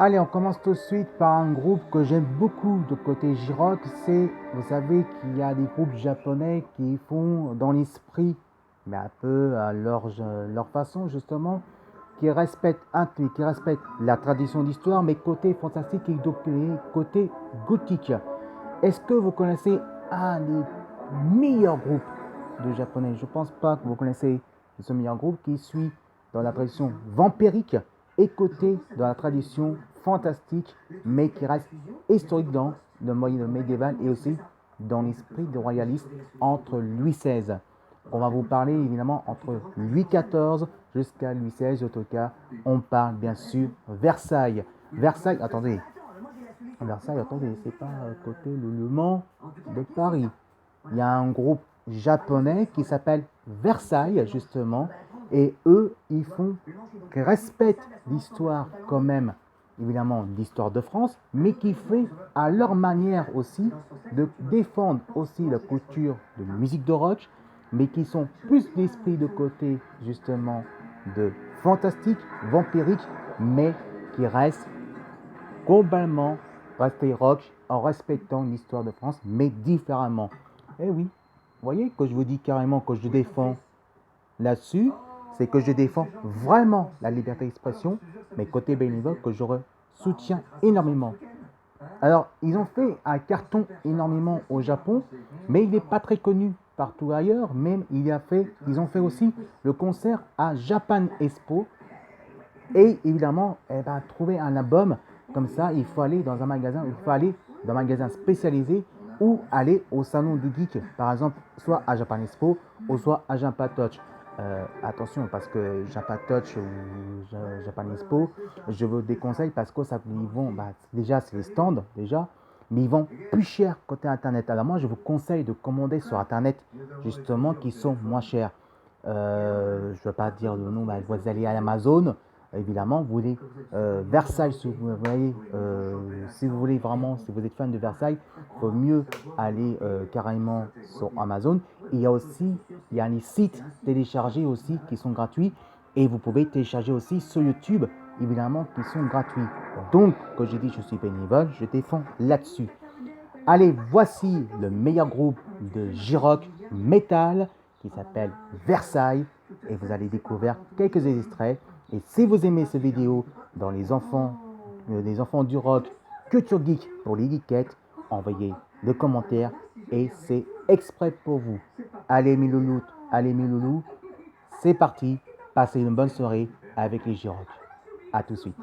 Allez, on commence tout de suite par un groupe que j'aime beaucoup de côté J-Rock. Vous savez qu'il y a des groupes japonais qui font dans l'esprit, mais un peu à leur façon justement, qui respectent la tradition d'histoire, mais côté fantastique et côté gothique. Est-ce que vous connaissez un des meilleurs groupes de japonais? Je pense pas que vous connaissez ce meilleur groupe qui suit dans la tradition vampirique et côté dans la tradition fantastique, mais qui reste historique dans le moyen médiéval et aussi dans l'esprit de royaliste entre Louis XVI. On va vous parler évidemment entre Louis XIV jusqu'à Louis XVI. En tout cas, on parle bien sûr Versailles. Versailles, attendez, c'est pas côté le Mans de Paris. Il y a un groupe japonais qui s'appelle Versailles, justement, et eux, qui respectent l'histoire quand même, évidemment, l'histoire de France, mais qui fait à leur manière aussi de défendre aussi la culture de musique de rock, mais qui sont plus d'esprit de côté, justement, de fantastique, vampirique, mais qui restent globalement rester rock en respectant l'histoire de France, mais différemment. Eh oui, vous voyez que je vous dis carrément que je défends là-dessus, c'est que je défends vraiment la liberté d'expression, mais côté bénévole que je soutiens énormément. Alors, ils ont fait un carton énormément au Japon, mais il n'est pas très connu partout ailleurs. Même ils ont fait aussi le concert à Japan Expo. Et évidemment, trouver un album comme ça, il faut aller dans un magasin, spécialisé ou aller au salon du geek, par exemple, soit à Japan Expo ou soit à Japan Touch. Attention, parce que Japan Touch ou Japan Expo, je vous déconseille parce que ça, ils vont, déjà, c'est les stands, déjà, mais ils vont plus cher côté internet. Alors moi, je vous conseille de commander sur internet, justement, qui sont moins chers. Je ne veux pas dire le nom, vous allez à Amazon, évidemment, vous voulez Versailles, si vous voyez, si vous voulez vraiment, si vous êtes fan de Versailles, il faut mieux aller carrément sur Amazon. Il y a les sites téléchargés aussi qui sont gratuits et vous pouvez télécharger aussi sur YouTube, évidemment, qui sont gratuits. Donc, comme j'ai dit, je suis bénévole, je défends là-dessus. Allez, voici le meilleur groupe de J-Rock Metal qui s'appelle Versailles et vous allez découvrir quelques extraits. Et si vous aimez cette vidéo dans les enfants du rock, Culture Geek pour les geekettes, envoyez le commentaire et c'est exprès pour vous. Allez mes loulous, c'est parti, passez une bonne soirée avec les J-Rock. A tout de suite.